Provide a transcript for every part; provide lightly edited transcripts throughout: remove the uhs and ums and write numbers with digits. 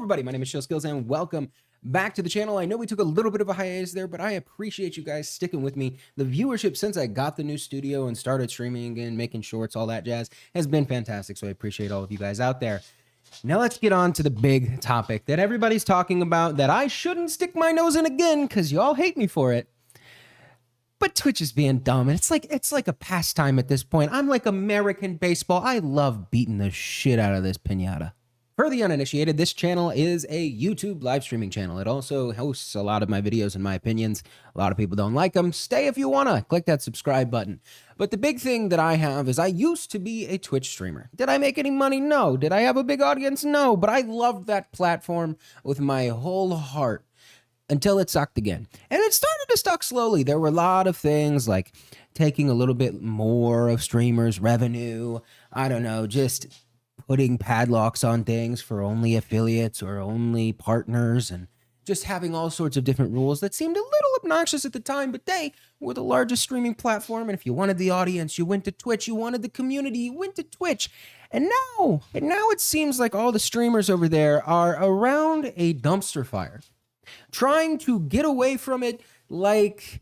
everybody, my name is Skills and welcome back to the channel. I know we took a little bit of a hiatus there, but I appreciate you guys sticking with me. The viewership since I got the new studio and started streaming and making shorts, all that jazz, has been fantastic, so I appreciate all of you guys out there. Now let's get on to the big topic that everybody's talking about that I shouldn't stick my nose in again because you all hate me for it. But Twitch is being dumb, and it's like a pastime at this point. I'm like American baseball. I love beating the shit out of this piñata. For the uninitiated, this channel is a YouTube live streaming channel. It also hosts a lot of my videos and my opinions. A lot of people don't like them. Stay if you wanna. Click that subscribe button. But the big thing that I have is I used to be a Twitch streamer. Did I make any money? No. Did I have a big audience? No. But I loved that platform with my whole heart until it sucked again. And it started to suck slowly. There were a lot of things like taking a little bit more of streamers' revenue. I don't know, just putting padlocks on things for only affiliates or only partners, and just having all sorts of different rules that seemed a little obnoxious at the time, but they were the largest streaming platform. And if you wanted the audience, you went to Twitch. You wanted the community, you went to Twitch. And now it seems like all the streamers over there are around a dumpster fire, trying to get away from it like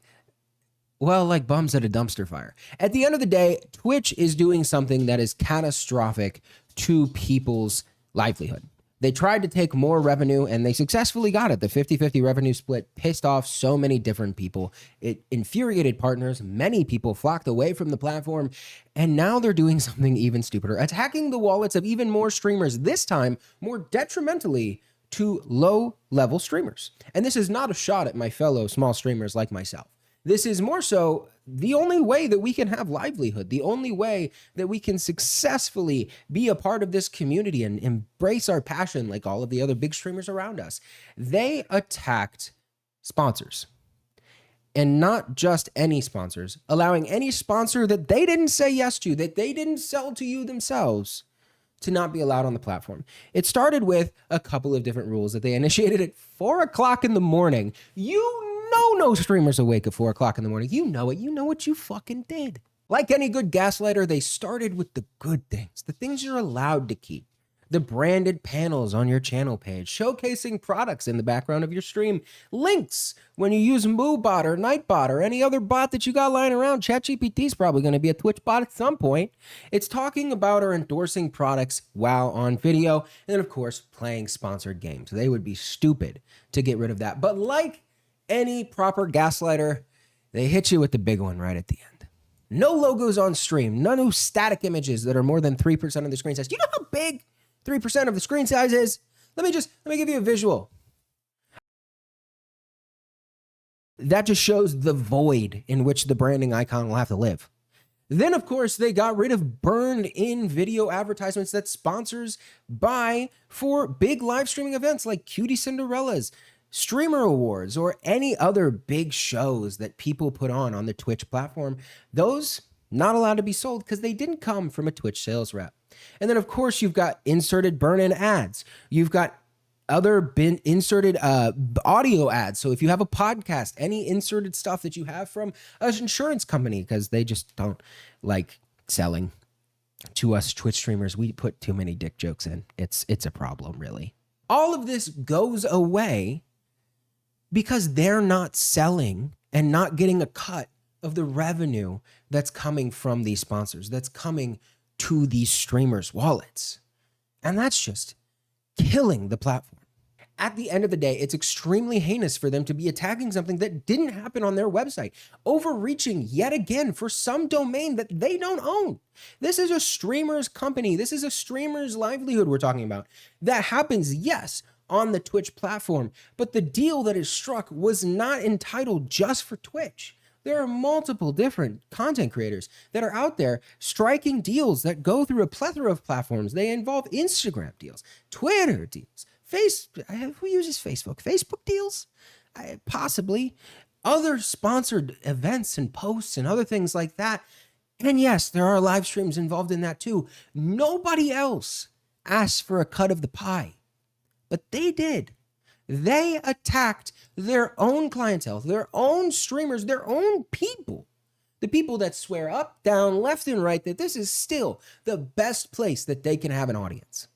bums at a dumpster fire. At the end of the day, Twitch is doing something that is catastrophic to people's livelihood. They tried to take more revenue and they successfully got it. The 50-50 revenue split pissed off so many different people. It infuriated partners. Many people flocked away from the platform, and now they're doing something even stupider, attacking the wallets of even more streamers, this time more detrimentally to low-level streamers. And this is not a shot at my fellow small streamers like myself. This is more so the only way that we can have livelihood, the only way that we can successfully be a part of this community and embrace our passion like all of the other big streamers around us. They attacked sponsors, and not just any sponsors, allowing any sponsor that they didn't say yes to, that they didn't sell to you themselves, to not be allowed on the platform. It started with a couple of different rules that they initiated at 4 o'clock in the morning. No streamers awake at 4 o'clock in the morning. You know it. You know what you fucking did. Like any good gaslighter, they started with the good things, the things you're allowed to keep. The branded panels on your channel page, showcasing products in the background of your stream, links when you use MooBot or Nightbot or any other bot that you got lying around. ChatGPT is probably going to be a Twitch bot at some point. It's talking about or endorsing products while on video, and then of course playing sponsored games. They would be stupid to get rid of that. But like any proper gaslighter, they hit you with the big one right at the end. No logos on stream, no static images that are more than 3% of the screen size. Do you know how big 3% of the screen size is? Let me give you a visual. That just shows the void in which the branding icon will have to live. Then, of course, they got rid of burned-in video advertisements that sponsors buy for big live streaming events like Cutie Cinderella's, Streamer Awards, or any other big shows that people put on the Twitch platform. Those not allowed to be sold because they didn't come from a Twitch sales rep. And then, of course, you've got inserted burn-in ads. You've got other inserted audio ads. So if you have a podcast, any inserted stuff that you have from an insurance company, because they just don't like selling to us Twitch streamers. We put too many dick jokes in. It's a problem, really. All of this goes away because they're not selling and not getting a cut of the revenue that's coming from these sponsors, that's coming to these streamers' wallets. And that's just killing the platform. At the end of the day, it's extremely heinous for them to be attacking something that didn't happen on their website, overreaching yet again for some domain that they don't own. This is a streamer's company. This is a streamer's livelihood we're talking about. That happens, yes, on the Twitch platform, but the deal that is struck was not entitled just for Twitch. There are multiple different content creators that are out there striking deals that go through a plethora of platforms. They involve Instagram deals, Twitter deals, who uses Facebook? Facebook deals? Possibly. Other sponsored events and posts and other things like that. And yes, there are live streams involved in that too. Nobody else asks for a cut of the pie. But they did. They attacked their own clientele, their own streamers, their own people. The people that swear up, down, left, and right that this is still the best place that they can have an audience.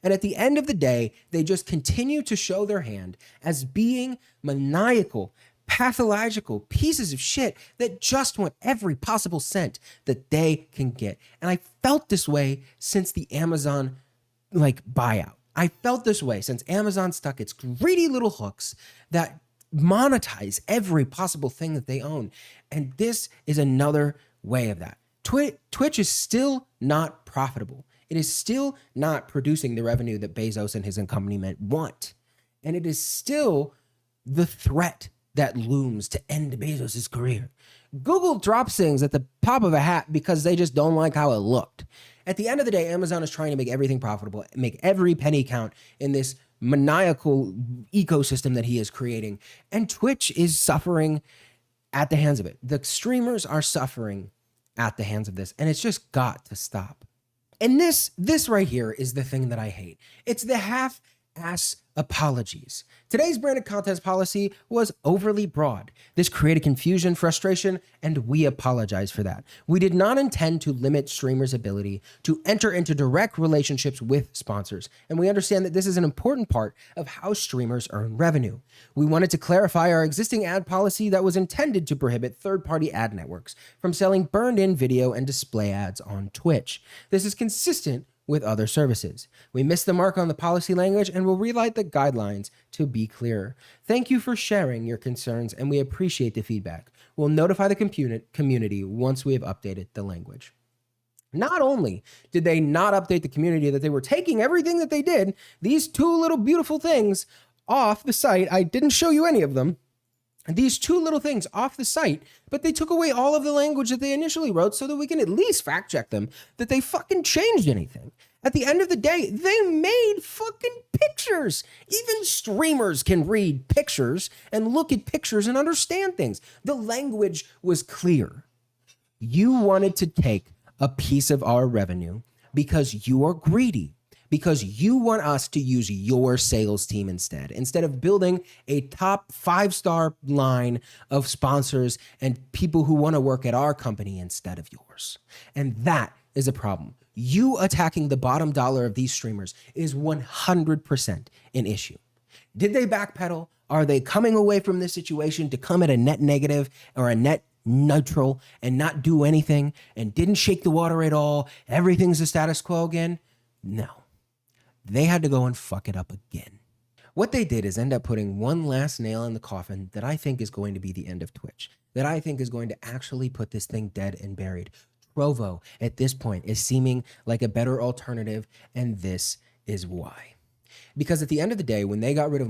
And at the end of the day, they just continue to show their hand as being maniacal, pathological pieces of shit that just want every possible cent that they can get. And I felt this way since the Amazon buyout. I felt this way since Amazon stuck its greedy little hooks that monetize every possible thing that they own. And this is another way of that. Twitch is still not profitable. It is still not producing the revenue that Bezos and his accompaniment want. And it is still the threat that looms to end Bezos' career. Google drops things at the top of a hat because they just don't like how it looked. At the end of the day, Amazon is trying to make everything profitable, make every penny count in this maniacal ecosystem that he is creating. And Twitch is suffering at the hands of it. The streamers are suffering at the hands of this, and it's just got to stop. And this right here is the thing that I hate. It's the half-ass apologies. Today's branded content policy was overly broad. This created confusion, frustration, and we apologize for that. We did not intend to limit streamers' ability to enter into direct relationships with sponsors, and we understand that this is an important part of how streamers earn revenue. We wanted to clarify our existing ad policy that was intended to prohibit third-party ad networks from selling burned-in video and display ads on Twitch. This is consistent with other services. We missed the mark on the policy language and will relight the guidelines to be clearer. Thank you for sharing your concerns, and we appreciate the feedback. We'll notify the community once we have updated the language. Not only did they not update the community that they were taking everything that they did, these two little beautiful things off the site, I didn't show you any of them, these two little things off the site, but they took away all of the language that they initially wrote so that we can at least fact check them that they fucking changed anything. At the end of the day, they made fucking pictures. Even streamers can read pictures and look at pictures and understand things. The language was clear. You wanted to take a piece of our revenue because you are greedy, because you want us to use your sales team instead of building a top 5-star line of sponsors and people who want to work at our company instead of yours. And that is a problem. You attacking the bottom dollar of these streamers is 100% an issue. Did they backpedal? Are they coming away from this situation to come at a net negative or a net neutral and not do anything and didn't shake the water at all? Everything's the status quo again? No. They had to go and fuck it up again. What they did is end up putting one last nail in the coffin that I think is going to be the end of Twitch, that I think is going to actually put this thing dead and buried. Trovo, at this point, is seeming like a better alternative, and this is why. Because at the end of the day, when they got rid of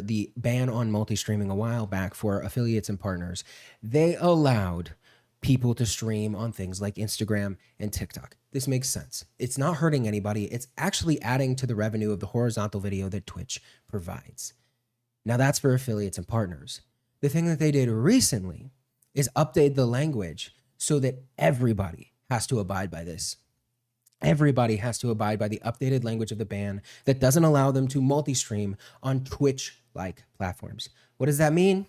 the ban on multi-streaming a while back for affiliates and partners, they allowed people to stream on things like Instagram and TikTok. This makes sense. It's not hurting anybody. It's actually adding to the revenue of the horizontal video that Twitch provides. Now that's for affiliates and partners. The thing that they did recently is update the language so that everybody has to abide by this. Everybody has to abide by the updated language of the ban that doesn't allow them to multi-stream on Twitch-like platforms. What does that mean?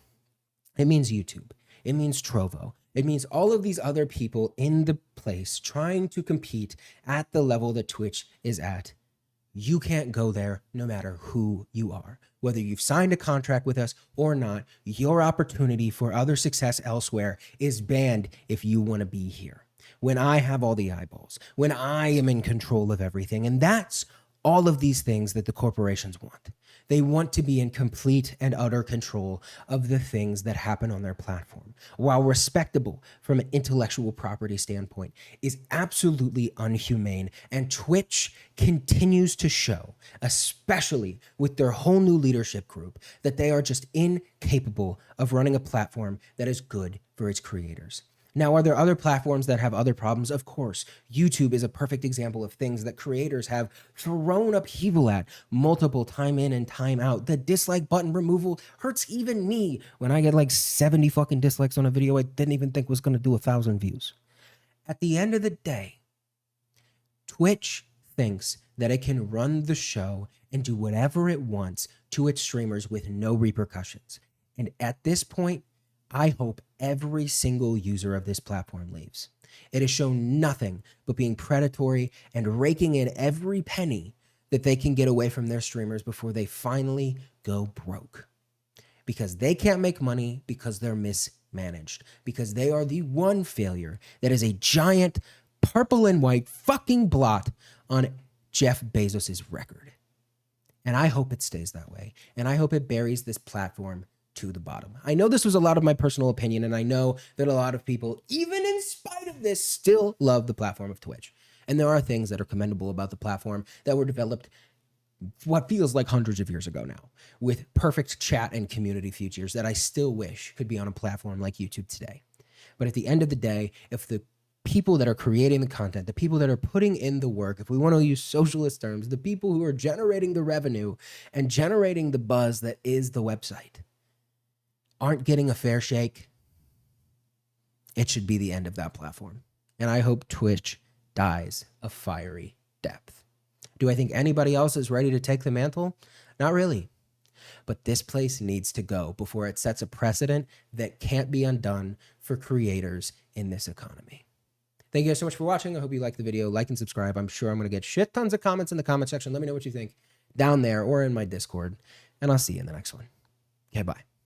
It means YouTube. It means Trovo. It means all of these other people in the place trying to compete at the level that Twitch is at. You can't go there no matter who you are. Whether you've signed a contract with us or not, your opportunity for other success elsewhere is banned if you want to be here. When I have all the eyeballs, when I am in control of everything, and that's all of these things that the corporations want. They want to be in complete and utter control of the things that happen on their platform. While respectable from an intellectual property standpoint, is absolutely unhumane. And Twitch continues to show, especially with their whole new leadership group, that they are just incapable of running a platform that is good for its creators. Now, are there other platforms that have other problems? Of course. YouTube is a perfect example of things that creators have thrown upheaval at multiple time in and time out. The dislike button removal hurts even me when I get like 70 fucking dislikes on a video I didn't even think was going to do 1,000 views. At the end of the day, Twitch thinks that it can run the show and do whatever it wants to its streamers with no repercussions. And at this point, I hope every single user of this platform leaves. It has shown nothing but being predatory and raking in every penny that they can get away from their streamers before they finally go broke. Because they can't make money because they're mismanaged. Because they are the one failure that is a giant purple and white fucking blot on Jeff Bezos' record. And I hope it stays that way. And I hope it buries this platform to the bottom. I know this was a lot of my personal opinion, and I know that a lot of people, even in spite of this, still love the platform of Twitch. And there are things that are commendable about the platform that were developed what feels like hundreds of years ago now, with perfect chat and community features that I still wish could be on a platform like YouTube today. But at the end of the day, if the people that are creating the content, the people that are putting in the work, if we want to use socialist terms, the people who are generating the revenue and generating the buzz that is the website, aren't getting a fair shake, it should be the end of that platform. And I hope Twitch dies a fiery death. Do I think anybody else is ready to take the mantle? Not really. But this place needs to go before it sets a precedent that can't be undone for creators in this economy. Thank you guys so much for watching. I hope you liked the video. Like and subscribe. I'm sure I'm going to get shit tons of comments in the comment section. Let me know what you think down there or in my Discord. And I'll see you in the next one. Okay, bye.